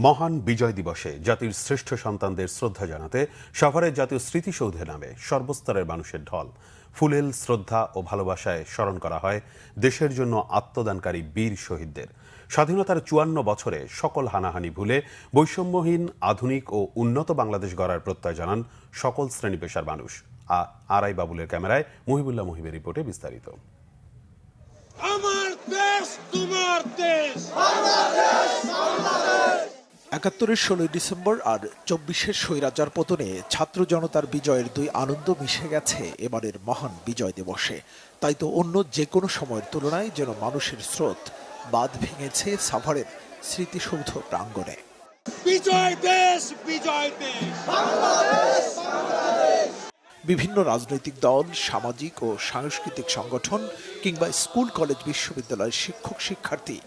মহান বিজয় দিবসে জাতির শ্রেষ্ঠ সন্তানদের শ্রদ্ধা জানাতে সাভারের জাতীয় স্মৃতিসৌধে নামে সর্বস্তরের মানুষের ঢল। ফুলেল শ্রদ্ধা ও ভালোবাসায় স্মরণ করা হয় দেশের জন্য আত্মদানকারী বীর শহীদদের। স্বাধীনতার ৫৪ বছরে সকল হানাহানি ভুলে বৈষম্যহীন, আধুনিক ও উন্নত বাংলাদেশ গড়ার প্রত্যয় জানান সকল শ্রেণী পেশার মানুষ। আরাই বাবুলের ক্যামেরায় মুহিবুল্লাহ মুহিবের রিপোর্টে বিস্তারিত। আমার দেশ তোমার দেশ, ৭১-এর ১৬ ডিসেম্বর আর ২৪-এর স্বৈরাচার পতনে ছাত্র জনতার বিজয়ের দুই আনন্দ মিশে গেছে এবারের মহান বিজয় দিবসে। তাই তো অন্য যে কোনো সময়ের তুলনায় যেন মানুষের স্রোত বাঁধ ভেঙেছে সাভারের স্মৃতিসৌধ প্রাঙ্গণে। বিজয় দেশ, বিজয় দেশ, বিভিন্ন রাজনৈতিক দল, সামাজিক ও সাংস্কৃতিক সংগঠন কিংবা স্কুল, কলেজ, বিশ্ববিদ্যালয়ের শিক্ষক শিক্ষার্থী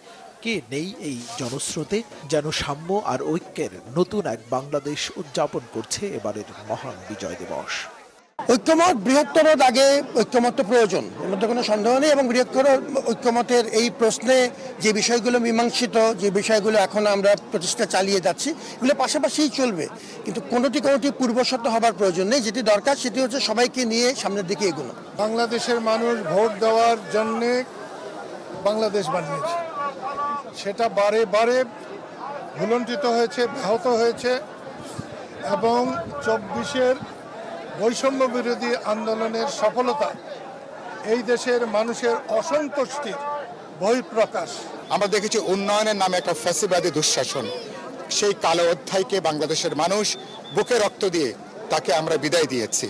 কে নেই এই জনস্রোতে। যেন সাম্য আর ঐক্যের নতুন এক বাংলাদেশ উদযাপন করছে এবারের মহান বিজয় দিবস। ঐক্যমত, বৃহত্তর দাগে ঐক্যমত প্রয়োজন, এর মধ্যে কোনো সন্দেহ নেই। এবং বৃহত্তর ঐক্যমতের এই প্রশ্নে যে বিষয়গুলো মীমাংসিত, যে বিষয়গুলো এখন আমরা প্রচেষ্টা চালিয়ে যাচ্ছি, এগুলো পাশাপাশিই চলবে, কিন্তু কোনোটি পূর্বশর্ত হবার প্রয়োজন নেই। যেটি দরকার সেটি হচ্ছে সবাইকে নিয়ে সামনের দিকে এগোনো। বাংলাদেশের মানুষ ভোট দেওয়ার জন্যে বাংলাদেশ বানিয়েছে, সেটা বারে বারে ভুলণ্ঠিত হয়েছে, ব্যাহত হয়েছে এবং ২৪-এর বৈষম্য বিরোধী আন্দোলনের সফলতা এই দেশের মানুষের অসন্তুষ্টির বহিঃপ্রকাশ। আমরা দেখেছি উন্নয়নের নামে একটা ফ্যাসিবাদী দুঃশাসন, সেই কালো অধ্যায়কে বাংলাদেশের মানুষ বুকে রক্ত দিয়ে তাকে আমরা বিদায় দিয়েছি।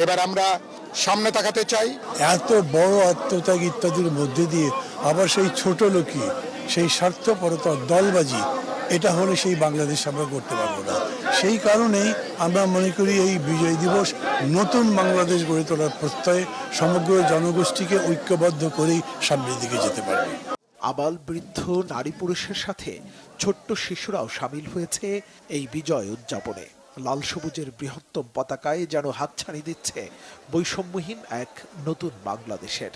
এবার আমরা সামনে তাকাতে চাই। এত বড় আত্মত্যাগ ইত্যাদির মধ্যে দিয়ে আবার সেই ছোট লোকই, সেই স্বার্থপরতা, দলবাজি, এটা হলে সেই বাংলাদেশ আমরা করতে পারবো না। সেই কারণেই আমরা মনে করি এই বিজয় দিবস নতুন বাংলাদেশ গড়ে তোলার প্রত্যয়ে সমগ্র জনগোষ্ঠীকে ঐক্যবদ্ধ করেই সামনের দিকে যেতে পারবে। আবাল বৃদ্ধ, নারী পুরুষের সাথে ছোট্ট শিশুরাও সামিল হয়েছে এই বিজয় উদযাপনে। লাল সবুজের বৃহত্তম পতাকায় যেন হাতছানি দিচ্ছে বৈষম্যহীন এক নতুন বাংলাদেশের।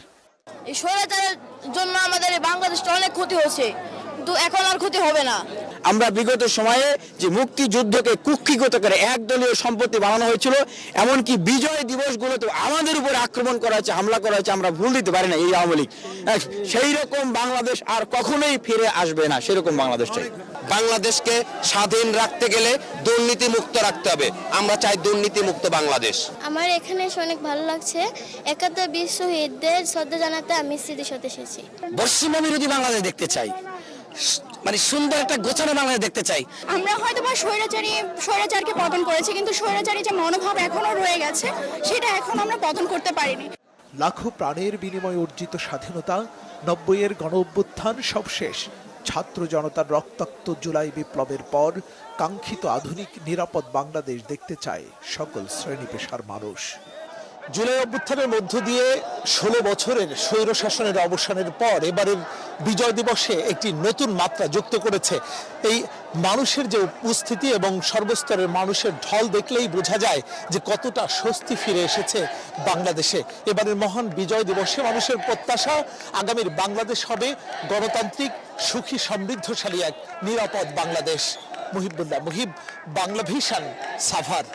এই স্বৈরাচারের জন্য আমাদের বাংলাদেশটা অনেক ক্ষতি হয়েছে, কিন্তু এখন আর ক্ষতি হবে না। আমরা বিগত সময়ে যে মুক্তিযুদ্ধকে কুক্ষিগত করে একদলীয় সম্পত্তি বানানো হয়েছিল, এমনকি বিজয় দিবসগুলোতে আমাদের উপর আক্রমণ করা হয়েছে, হামলা করা হয়েছে, আমরা ভুল দিতে পারি না এই আওয়ামী লীগ। সেই রকম বাংলাদেশ আর কখনোই ফিরে আসবে না, সেরকম বাংলাদেশ চাই। বাংলাদেশকে স্বাধীন রাখতে গেলে দুর্নীতি মুক্ত রাখতে হবে। আমরা চাই দুর্নীতি মুক্ত বাংলাদেশ। আমার এখানে এসে অনেক ভালো লাগছে। ৭১ বীর শহীদদের শ্রদ্ধা জানাতে আমি স্মৃতিসৌধে এসেছি। বৈষম্য বিরোধী বাংলাদেশ দেখতে চাই, মানে সুন্দর একটা গোছানো বাংলাদেশ দেখতে চাই। আমরা হয়তো বা স্বৈরাচারকে পতন করেছি, কিন্তু স্বৈরাচারী যে মনোভাব এখনো রয়ে গেছে, সেটা এখন আমরা পতন করতে পারিনি। লাখো প্রাণের বিনিময়ে অর্জিত স্বাধীনতা, ৯০-এর গণ অভ্যুত্থান সব শেষ। ছাত্র জনতার রক্তাক্ত জুলাই বিপ্লবের পর কাঙ্ক্ষিত আধুনিক নিরাপদ বাংলাদেশ দেখতে চায় সকল শ্রেণী পেশার মানুষ। জুলাই অভ্যুত্থানের মধ্য দিয়ে ১৬ বছরের স্বৈর শাসনের অবসানের পর এবারের বিজয় দিবসে একটি নতুন মাত্রা যুক্ত করেছে। এই মানুষের যে উপস্থিতি এবং সর্বস্তরের মানুষের ঢল দেখলেই বোঝা যায় যে কতটা স্বস্তি ফিরে এসেছে বাংলাদেশে। এবারের মহান বিজয় দিবসে মানুষের প্রত্যাশা আগামীর বাংলাদেশ হবে গণতান্ত্রিক, সুখী, সমৃদ্ধশালী এক নিরাপদ বাংলাদেশ। মুহিবুল্লাহ মুহিব, বাংলা ভিশন, সাভার।